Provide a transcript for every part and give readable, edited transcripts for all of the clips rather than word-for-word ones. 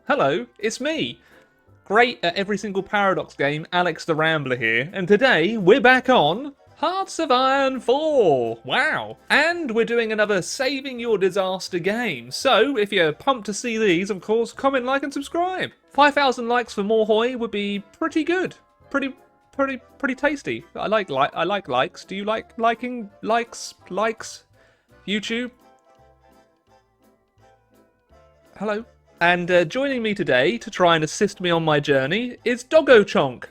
Hello, it's me. Great at every single Paradox game, Alex the Rambler here, and today we're back on Hearts of Iron 4. Wow. And we're doing another Saving Your Disaster game. So, if you're pumped to see these, of course, comment, like, and subscribe. 5,000 likes for more Hoy would be pretty good. Pretty tasty. I like likes. Do you like liking likes? YouTube? Hello. And joining me today to try and assist me on my journey is Doggo Chonk.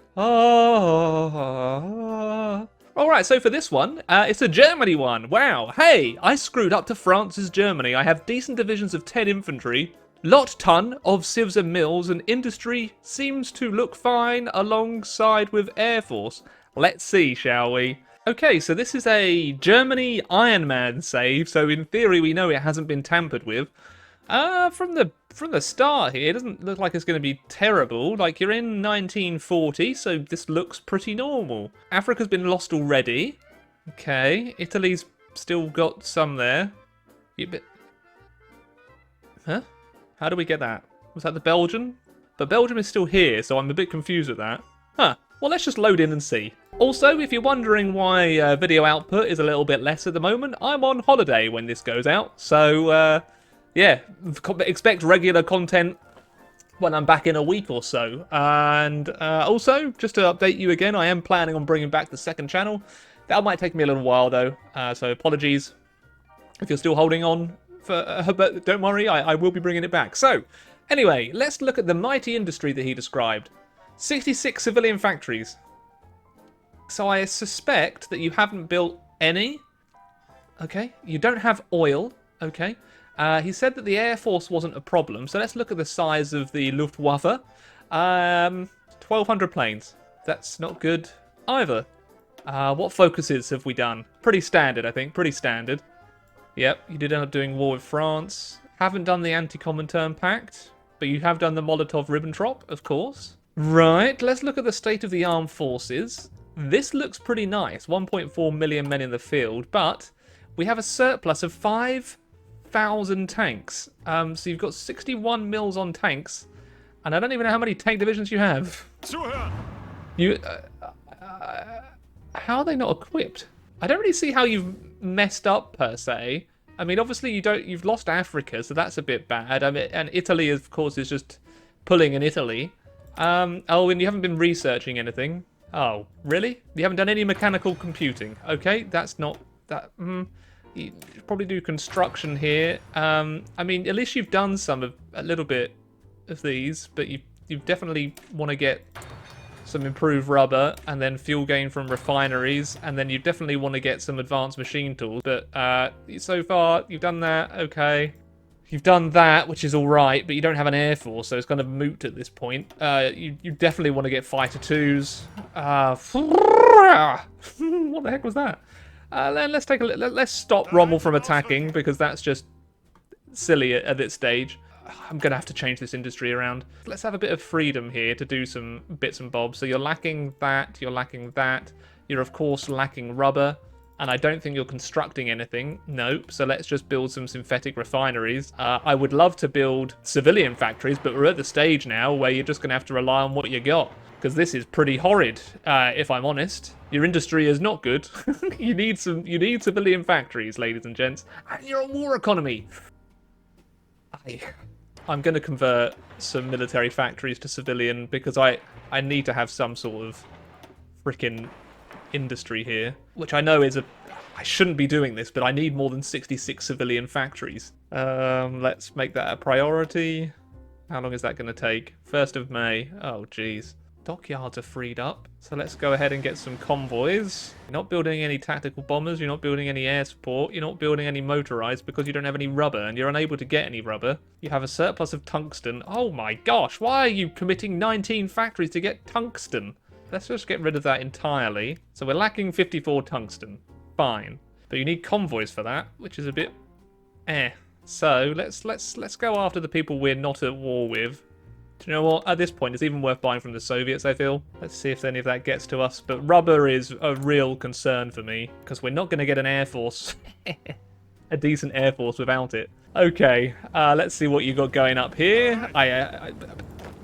Alright, so for this one, it's a Germany one. Wow, hey, I screwed up to France's Germany. I have decent divisions of 10 infantry, lot ton of sieves and mills, and industry seems to look fine alongside with Air Force. Let's see, shall we? Okay, so this is a Germany Iron Man save, so in theory we know it hasn't been tampered with. From the start here, it doesn't look like it's going to be terrible. Like, you're in 1940, so this looks pretty normal. Africa's been lost already. Okay, Italy's still got some there. Huh? How do we get that? Was that the Belgian? But Belgium is still here, so I'm a bit confused with that. Huh. Well, let's just load in and see. Also, if you're wondering why video output is a little bit less at the moment, I'm on holiday when this goes out, so yeah, expect regular content when I'm back in a week or so. And also, just to update you again, I am planning on bringing back the second channel. That might take me a little while though, so apologies if you're still holding on. But don't worry, I will be bringing it back. So, anyway, let's look at the mighty industry that he described. 66 civilian factories. So I suspect that you haven't built any. Okay, you don't have oil. Okay. He said that the Air Force wasn't a problem, so let's look at the size of the Luftwaffe. 1,200 planes. That's not good either. What focuses have we done? Pretty standard, I think. Pretty standard. Yep, you did end up doing war with France. Haven't done the Anti-Comintern Pact, but you have done the Molotov-Ribbentrop, of course. Right, let's look at the state of the armed forces. This looks pretty nice. 1.4 million men in the field, but we have a surplus of 5,000 tanks. So you've got 61 mils on tanks, and I don't even know how many tank divisions you have. You, how are they not equipped? I don't really see how you've messed up per se. I mean, obviously you've lost Africa, so that's a bit bad. I mean, and Italy, of course, is just pulling in Italy. Oh, and you haven't been researching anything. Oh, really? You haven't done any mechanical computing. Okay, that's not that. You probably do construction here. I mean, at least you've done a little bit of these, but you definitely want to get some improved rubber and then fuel gain from refineries, and then you definitely want to get some advanced machine tools. But so far, you've done that. Okay. You've done that, which is all right, but you don't have an air force, so it's kind of moot at this point. You definitely want to get fighter twos. What the heck was that? Let's take a look. Let's stop Rommel from attacking, because that's just silly at this stage. I'm going to have to change this industry around. Let's have a bit of freedom here to do some bits and bobs. So you're lacking that, you're lacking that. You're, of course, lacking rubber. And I don't think you're constructing anything. Nope. So let's just build some synthetic refineries. I would love to build civilian factories, but we're at the stage now where you're just going to have to rely on what you got. Because this is pretty horrid, if I'm honest. Your industry is not good. You need civilian factories, ladies and gents. And you're a war economy. I'm going to convert some military factories to civilian because I need to have some sort of freaking industry here, which I know is I shouldn't be doing this, but I need more than 66 civilian factories. Let's make that a priority. How long is that going to take? 1st of May. Oh, geez. Dockyards are freed up, so let's go ahead and get some convoys. You're not building any tactical bombers, you're not building any air support, you're not building any motorized because you don't have any rubber, and you're unable to get any rubber. You have a surplus of tungsten. Oh my gosh, why are you committing 19 factories to get tungsten? Let's just get rid of that entirely. So we're lacking 54 tungsten. Fine. But you need convoys for that, which is a bit So let's go after the people we're not at war with. Do you know what? At this point, it's even worth buying from the Soviets, I feel. Let's see if any of that gets to us. But rubber is a real concern for me, because we're not going to get an air force a decent air force without it. Okay, let's see what you got going up here.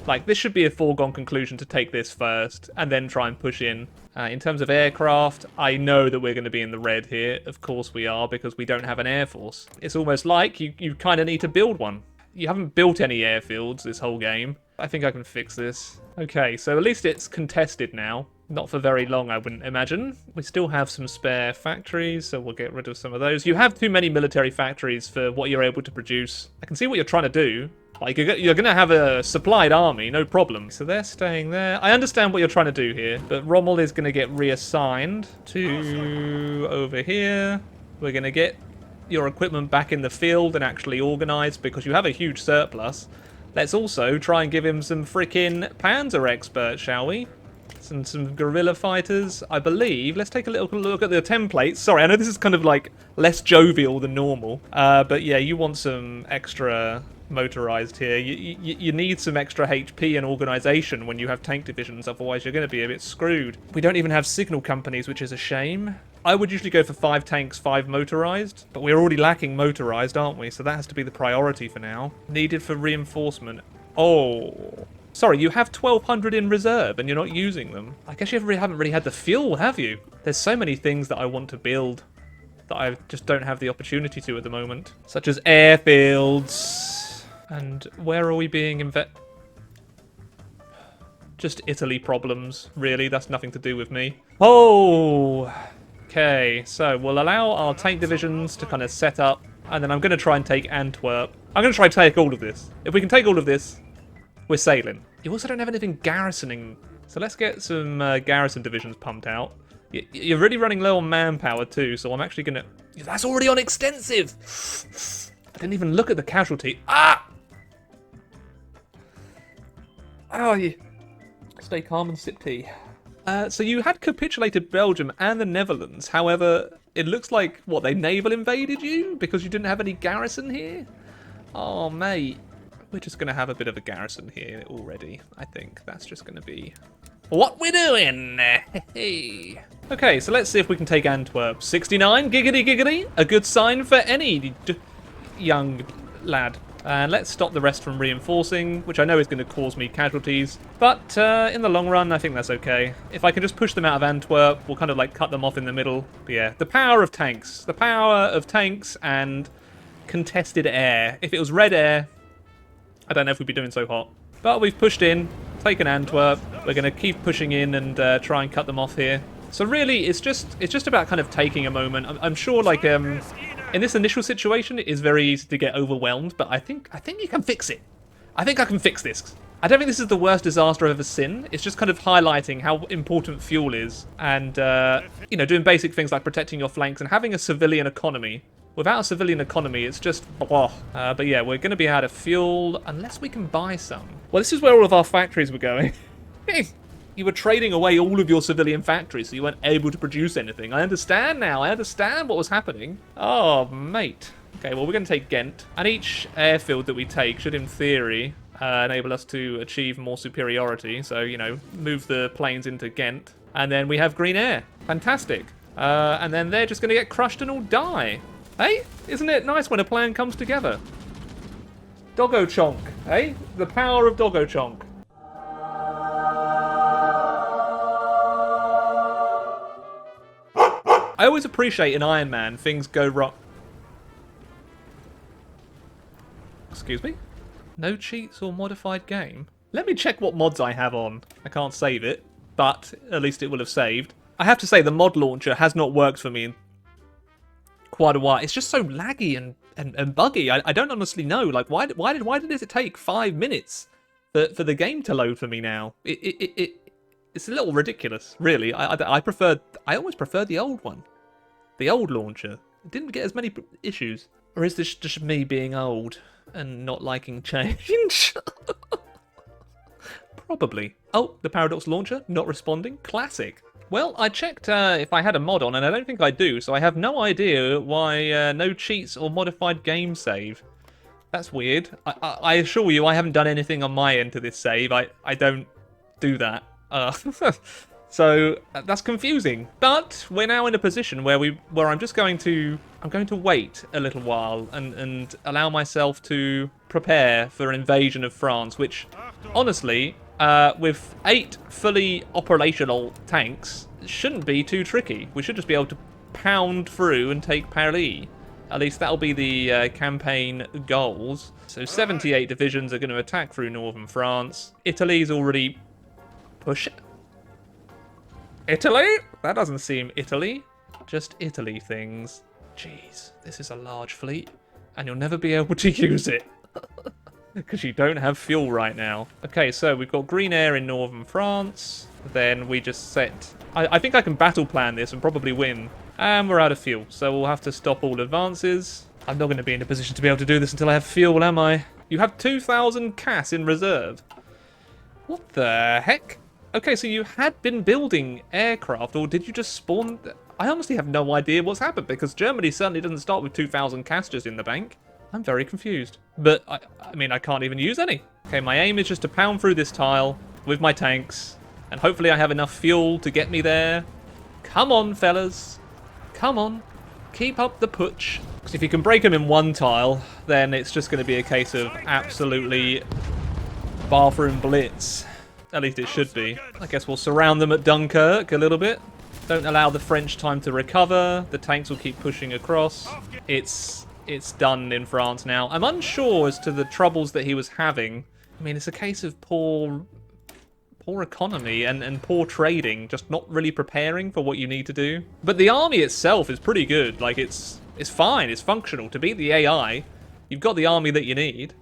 Like, this should be a foregone conclusion to take this first and then try and push in. In terms of aircraft, I know that we're going to be in the red here. Of course we are, because we don't have an air force. It's almost like you kind of need to build one. You haven't built any airfields this whole game. I think I can fix this. Okay, so at least it's contested now. Not for very long, I wouldn't imagine. We still have some spare factories, so we'll get rid of some of those. You have too many military factories for what you're able to produce. I can see what you're trying to do. Like, you're going to have a supplied army, no problem. So they're staying there. I understand what you're trying to do here, but Rommel is going to get reassigned to over here. We're going to get your equipment back in the field and actually organised because you have a huge surplus. Let's also try and give him some freaking Panzer experts, shall we? Some guerrilla fighters, I believe. Let's take a little look at the templates. Sorry, I know this is kind of like less jovial than normal. But yeah, you want some extra motorized here. You need some extra HP and organization when you have tank divisions, otherwise you're going to be a bit screwed. We don't even have signal companies, which is a shame. I would usually go for 5 tanks, 5 motorized, but we're already lacking motorized, aren't we? So that has to be the priority for now. Needed for reinforcement. Oh... Sorry, you have 1,200 in reserve and you're not using them. I guess you haven't really had the fuel, have you? There's so many things that I want to build that I just don't have the opportunity to at the moment. Such as airfields. And where are we being Just Italy problems, really. That's nothing to do with me. Oh! Okay, so we'll allow our tank divisions to kind of set up. And then I'm going to try and take Antwerp. I'm going to try and take all of this. If we can take all of this, we're sailing. You also don't have anything garrisoning. So let's get some garrison divisions pumped out. You're really running low on manpower too, so I'm actually going to... That's already on extensive! I didn't even look at the casualty. Ah! Oh, you... Stay calm and sip tea. So you had capitulated Belgium and the Netherlands. However, it looks like, what, they naval invaded you? Because you didn't have any garrison here? Oh, mate. We're just going to have a bit of a garrison here already, I think. That's just going to be what we're doing. Hey. Okay, so let's see if we can take Antwerp. 69, giggity giggity. A good sign for any young lad. And let's stop the rest from reinforcing, which I know is going to cause me casualties. But in the long run, I think that's okay. If I can just push them out of Antwerp, we'll kind of like cut them off in the middle. But yeah, the power of tanks. The power of tanks and contested air. If it was red air, I don't know if we'd be doing so hot. But we've pushed in, taken Antwerp. We're going to keep pushing in and try and cut them off here. So really, it's just about kind of taking a moment. I'm sure, like, in this initial situation, it is very easy to get overwhelmed, but I think you can fix it. I think I can fix this. I don't think this is the worst disaster I've ever seen. It's just kind of highlighting how important fuel is and, you know, doing basic things like protecting your flanks and having a civilian economy. Without a civilian economy, it's just blah. But yeah, we're going to be out of fuel unless we can buy some. Well, this is where all of our factories were going. You were trading away all of your civilian factories, so you weren't able to produce anything. I understand now. I understand what was happening. Oh, mate. Okay, well, we're going to take Ghent. And each airfield that we take should, in theory, enable us to achieve more superiority. So, you know, move the planes into Ghent. And then we have green air. Fantastic. And then they're just going to get crushed and all die. Hey, isn't it nice when a plan comes together? Doggo Chonk, hey? The power of Doggo Chonk. I always appreciate in Iron Man things go wrong. Excuse me? No cheats or modified game? Let me check what mods I have on. I can't save it, but at least it will have saved. I have to say the mod launcher has not worked for me in quite a while. It's just so laggy and buggy. I don't honestly know. Like, why did it take 5 minutes for the game to load for me now? It's a little ridiculous, really. I almost prefer the old one, the old launcher. It didn't get as many issues. Or is this just me being old and not liking change? Probably. Oh, the Paradox launcher not responding. Classic. Well, I checked if I had a mod on, and I don't think I do, so I have no idea why no cheats or modified game save. That's weird. I assure you I haven't done anything on my end to this save. I don't do that. So that's confusing. But we're now in a position where I'm going to wait a little while and allow myself to prepare for an invasion of France, which honestly, with 8 fully operational tanks, shouldn't be too tricky. We should just be able to pound through and take Paris. At least that'll be the campaign goals. So 78 divisions are going to attack through northern France. Italy's already pushing. Italy? That doesn't seem Italy. Just Italy things. Jeez, this is a large fleet, and you'll never be able to use it. Because you don't have fuel right now. Okay, so we've got green air in northern France. Then we just set... I think I can battle plan this and probably win. And we're out of fuel, so we'll have to stop all advances. I'm not going to be in a position to be able to do this until I have fuel, am I? You have 2,000 CAS in reserve. What the heck? Okay, so you had been building aircraft, or did you just spawn... I honestly have no idea what's happened, because Germany certainly doesn't start with 2,000 CAS just in the bank. I'm very confused. But, I mean, I can't even use any. Okay, my aim is just to pound through this tile with my tanks, and hopefully I have enough fuel to get me there. Come on, fellas. Come on. Keep up the putsch. Because if you can break them in one tile, then it's just going to be a case of absolutely bathroom blitz. At least it should be. I guess we'll surround them at Dunkirk a little bit. Don't allow the French time to recover. The tanks will keep pushing across. It's done in France now. I'm unsure as to the troubles that he was having. I mean, it's a case of poor economy and poor trading, just not really preparing for what you need to do. But the army itself is pretty good. Like, it's fine. It's functional. To beat the AI, you've got the army that you need.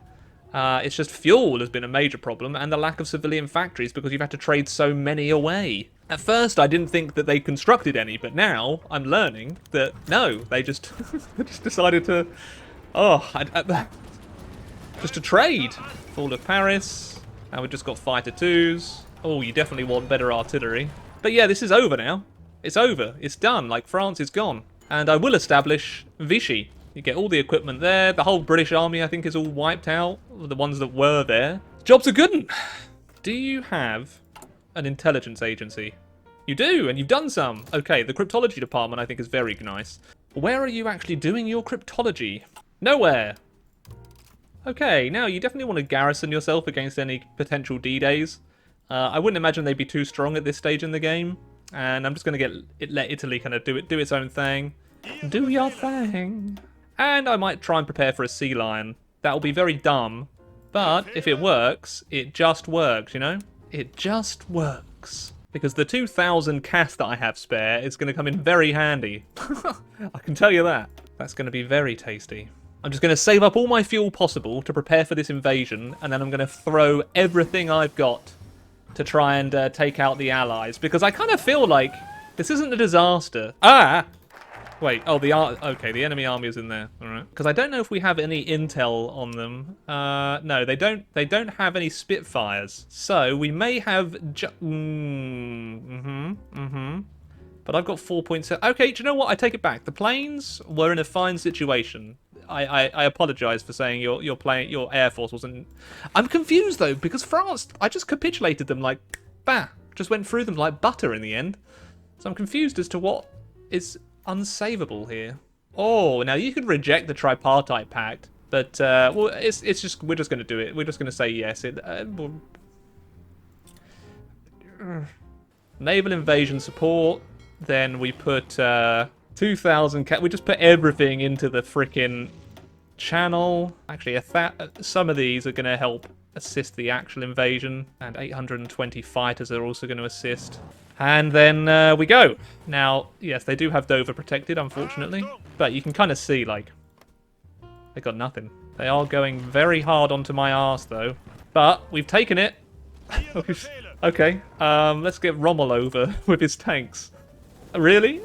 It's just fuel has been a major problem, and the lack of civilian factories because you've had to trade so many away. At first, I didn't think that they constructed any, but now I'm learning that no, they just they just decided to, just to trade. Fall of Paris, and we've just got fighter twos. Oh, you definitely want better artillery. But yeah, this is over now. It's over. It's done. Like, France is gone, and I will establish Vichy. You get all the equipment there. The whole British army, I think, is all wiped out. The ones that were there. Job's a good one. Do you have an intelligence agency? You do, and you've done some. Okay, the cryptology department, I think, is very nice. Where are you actually doing your cryptology? Nowhere. Okay, now you definitely want to garrison yourself against any potential D-days. I wouldn't imagine they'd be too strong at this stage in the game. And I'm just going to let Italy kind of do its own thing. Do your thing. And I might try and prepare for a sea lion. That'll be very dumb, but if it works, it just works, you know? It just works. Because the 2,000 CAS that I have spare is going to come in very handy. I can tell you that. That's going to be very tasty. I'm just going to save up all my fuel possible to prepare for this invasion, and then I'm going to throw everything I've got to try and take out the Allies. Because I kind of feel like this isn't a disaster. Wait, okay, the enemy army is in there. All right. Because I don't know if we have any intel on them. No, they don't have any Spitfires. So we may have But I've got 4.7. Okay, do you know what? I take it back. The planes were in a fine situation. I apologise for saying your air force wasn't. I'm confused though, because France, I just capitulated them like just went through them like butter in the end. So I'm confused as to what is unsavable here. Oh, now you could reject the tripartite pact, but well, it's just we're just going to do it. We're just going to say yes. Naval invasion support. Then we put 2,000. We just put everything into the frickin' channel. Actually, some of these are going to help assist the actual invasion, and 820 fighters are also going to assist. And then we go. Now, yes, they do have Dover protected, unfortunately. But you can kind of see, like, they got nothing. They are going very hard onto my arse, though. But we've taken it. Okay, let's get Rommel over with his tanks. Really?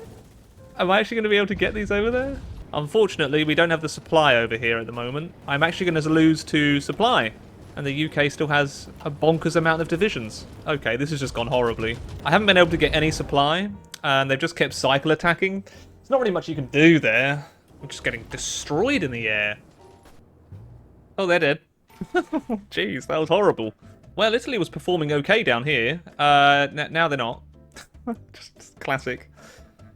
Am I actually going to be able to get these over there? Unfortunately, we don't have the supply over here at the moment. I'm actually going to lose to supply. And the UK still has a bonkers amount of divisions. Okay, this has just gone horribly. I haven't been able to get any supply, and they've just kept cycle attacking. There's not really much you can do there. We're just getting destroyed in the air. Oh, they're dead. Jeez, that was horrible. Well, Italy was performing okay down here. Now they're not. Just classic.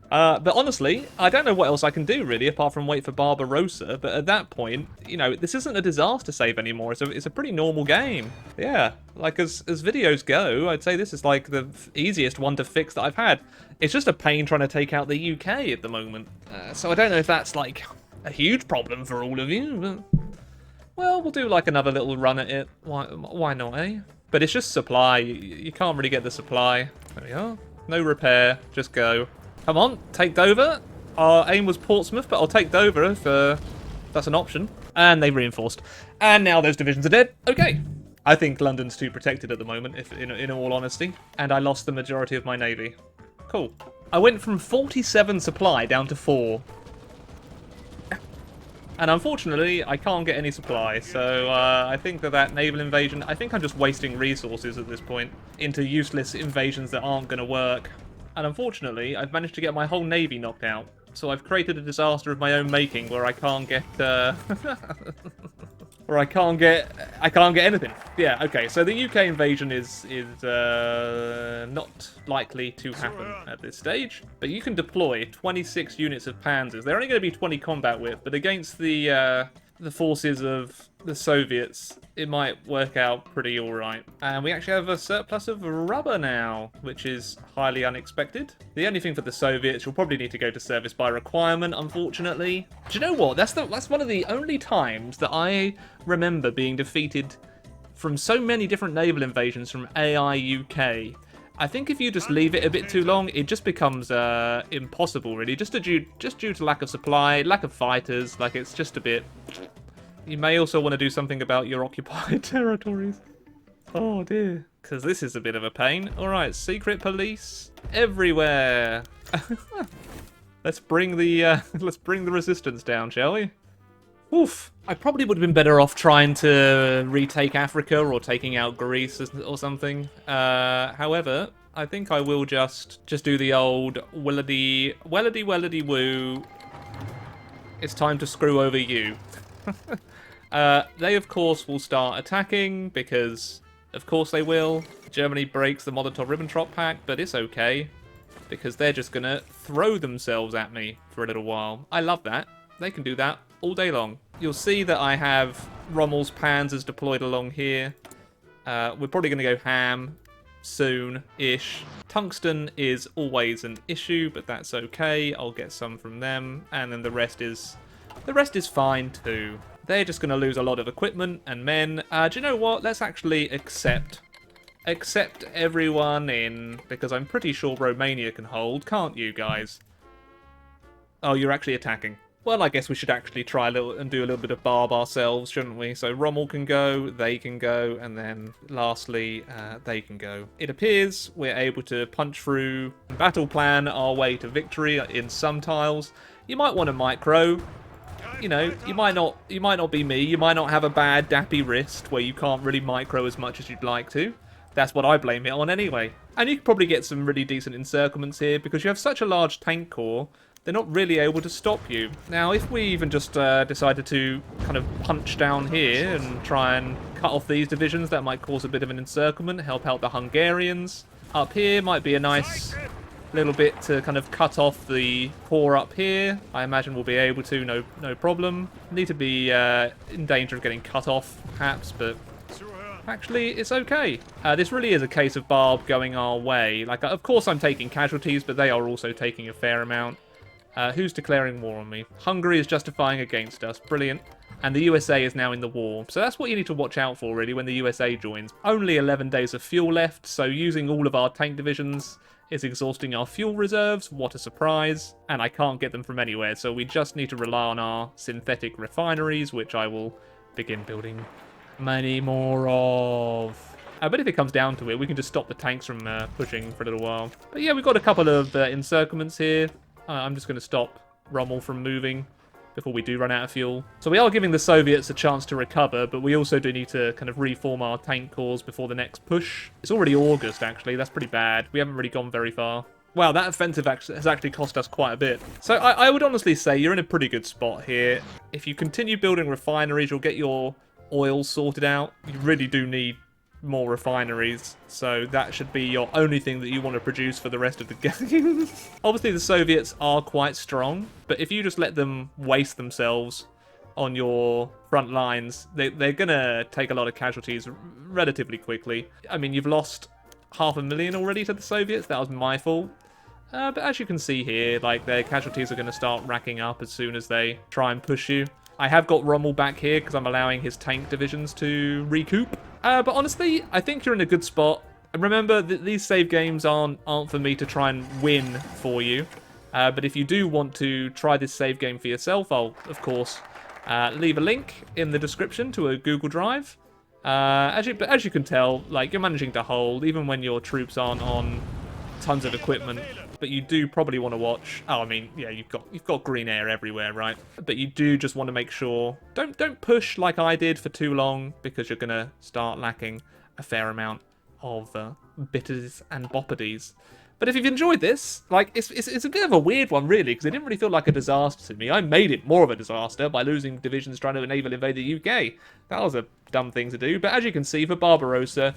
But honestly, I don't know what else I can do, really, apart from wait for Barbarossa. But at that point, you know, this isn't a disaster save anymore. It's a pretty normal game. Yeah, like, as videos go, I'd say this is, like, the easiest one to fix that I've had. It's just a pain trying to take out the UK at the moment. So I don't know if that's, like, a huge problem for all of you, but... Well, we'll do, like, another little run at it. Why not, eh? But it's just supply. You can't really get the supply. There we are. No repair. Just go. Come on, take Dover. Our aim was Portsmouth, but I'll take Dover if that's an option. And they reinforced. And now those divisions are dead. Okay. I think London's too protected at the moment, if in all honesty. And I lost the majority of my navy. Cool. I went from 47 supply down to 4. And unfortunately, I can't get any supply, so I think that naval invasion... I think I'm just wasting resources at this point into useless invasions that aren't going to work. And unfortunately, I've managed to get my whole navy knocked out. So I've created a disaster of my own making where I can't get... where I can't get anything. Yeah, okay, so the UK invasion is not likely to happen at this stage. But you can deploy 26 units of panzers. They're only going to be 20 combat width, but against the forces of the Soviets, it might work out pretty alright. And we actually have a surplus of rubber now, which is highly unexpected. The only thing for the Soviets, you'll probably need to go to service by requirement, unfortunately. Do you know what? That's one of the only times that I remember being defeated from so many different naval invasions from AI UK. I think if you just leave it a bit too long, it just becomes impossible, really. Just due to lack of supply, lack of fighters. Like, it's just a bit... You may also want to do something about your occupied territories. Oh, dear. Because this is a bit of a pain. All right, secret police everywhere. Let's bring the resistance down, shall we? Oof. I probably would have been better off trying to retake Africa or taking out Greece or something. However, I think I will just do the old wellity woo. It's time to screw over you. They, of course, will start attacking because, of course, they will. Germany breaks the Molotov-Ribbentrop Pact, but it's okay because they're just going to throw themselves at me for a little while. I love that. They can do that all day long. You'll see that I have Rommel's panzers deployed along here. We're probably going to go ham soon-ish. Tungsten is always an issue, but that's okay. I'll get some from them, and then the rest is fine too. They're just going to lose a lot of equipment and men. Do you know what? Let's actually accept everyone in, because I'm pretty sure Romania can hold, can't you guys? Oh, you're actually attacking. Well, I guess we should actually try do a little bit of barb ourselves, shouldn't we? So Rommel can go, they can go, and then lastly, they can go. It appears we're able to punch through, battle plan our way to victory in some tiles. You might want to micro. You know, you might not be me. You might not have a bad dappy wrist where you can't really micro as much as you'd like to. That's what I blame it on anyway. And you can probably get some really decent encirclements here because you have such a large tank corps. They're not really able to stop you. Now, if we even just decided to kind of punch down here and try and cut off these divisions, that might cause a bit of an encirclement, help out the Hungarians. Up here might be a nice little bit to kind of cut off the corps up here. I imagine we'll be able to, no problem. Need to be in danger of getting cut off, perhaps, but actually, it's okay. This really is a case of Barb going our way. Like, of course I'm taking casualties, but they are also taking a fair amount. Who's declaring war on me? Hungary is justifying against us. Brilliant. And the USA is now in the war. So that's what you need to watch out for, really, when the USA joins. Only 11 days of fuel left, so using all of our tank divisions is exhausting our fuel reserves. What a surprise. And I can't get them from anywhere, so we just need to rely on our synthetic refineries, which I will begin building many more of. But if it comes down to it, we can just stop the tanks from pushing for a little while. But yeah, we've got a couple of encirclements here. I'm just going to stop Rommel from moving before we do run out of fuel. So we are giving the Soviets a chance to recover, but we also do need to kind of reform our tank corps before the next push. It's already August, actually. That's pretty bad. We haven't really gone very far. Wow, that offensive has actually cost us quite a bit. So I would honestly say you're in a pretty good spot here. If you continue building refineries, you'll get your oil sorted out. You really do need more refineries, so that should be your only thing that you want to produce for the rest of the game. Obviously, the Soviets are quite strong, but if you just let them waste themselves on your front lines, they're going to take a lot of casualties relatively quickly. I mean, you've lost 500,000 already to the Soviets. That was my fault. But as you can see here, like, their casualties are going to start racking up as soon as they try and push you. I have got Rommel back here because I'm allowing his tank divisions to recoup. But honestly, I think you're in a good spot. And remember that these save games aren't for me to try and win for you. But if you do want to try this save game for yourself, I'll, of course, leave a link in the description to a Google Drive. As you can tell, like, you're managing to hold, even when your troops aren't on tons of equipment. But you do probably want to watch. Oh, I mean, yeah, you've got green air everywhere, right? But you do just want to make sure don't push like I did for too long, because you're gonna start lacking a fair amount of bitters and boppities. But if you've enjoyed this, like, it's a bit of a weird one, really, because it didn't really feel like a disaster to me. I made it more of a disaster by losing divisions trying to naval invade the UK. That was a dumb thing to do. But as you can see, for Barbarossa,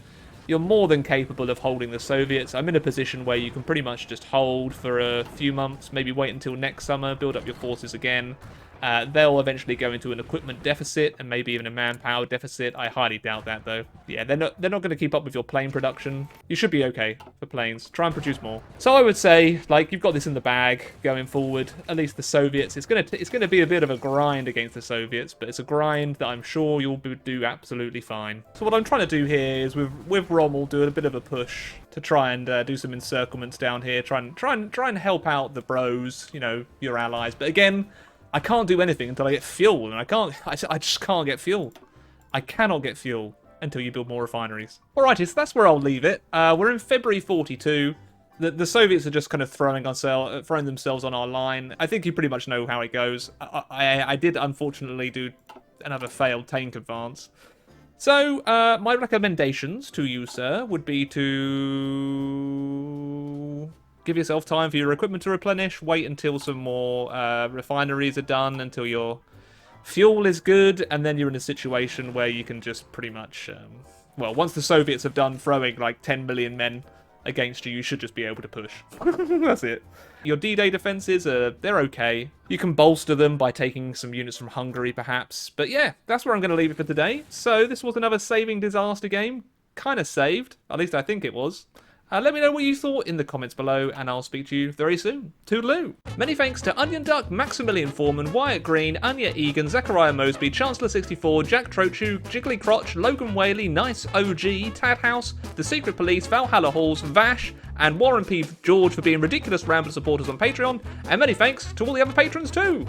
you're more than capable of holding the Soviets. I'm in a position where you can pretty much just hold for a few months, maybe wait until next summer, build up your forces again. They'll eventually go into an equipment deficit and maybe even a manpower deficit. I highly doubt that, though. Yeah, they're not going to keep up with your plane production. You should be okay for planes. Try and produce more. So I would say, like, you've got this in the bag going forward. At least the Soviets. It's gonna be a bit of a grind against the Soviets, but it's a grind that I'm sure you'll do absolutely fine. So what I'm trying to do here is with Rommel do a bit of a push to try and do some encirclements down here. Try and help out the bros, you know, your allies. But again, I can't do anything until I get fuel, and I just can't get fuel. I cannot get fuel until you build more refineries. Alrighty, so that's where I'll leave it. We're in February 42. The Soviets are just kind of throwing themselves on our line. I think you pretty much know how it goes. I did, unfortunately, do another failed tank advance. So, my recommendations to you, sir, would be to give yourself time for your equipment to replenish, wait until some more refineries are done, until your fuel is good, and then you're in a situation where you can just pretty much, well, once the Soviets have done throwing like 10 million men against you, you should just be able to push. That's it. Your D-Day defenses, they're okay. You can bolster them by taking some units from Hungary, perhaps. But yeah, that's where I'm going to leave it for today. So this was another saving disaster game. Kind of saved. At least I think it was. Let me know what you thought in the comments below, and I'll speak to you very soon. Toodaloo! Many thanks to Onion Duck, Maximilian Foreman, Wyatt Green, Anya Egan, Zachariah Mosby, Chancellor64, Jack Trochu, Jiggly Crotch, Logan Whaley, Nice OG, Tad House, The Secret Police, Valhalla Halls, Vash, and Warren P. George for being ridiculous Rambler supporters on Patreon, and many thanks to all the other patrons too!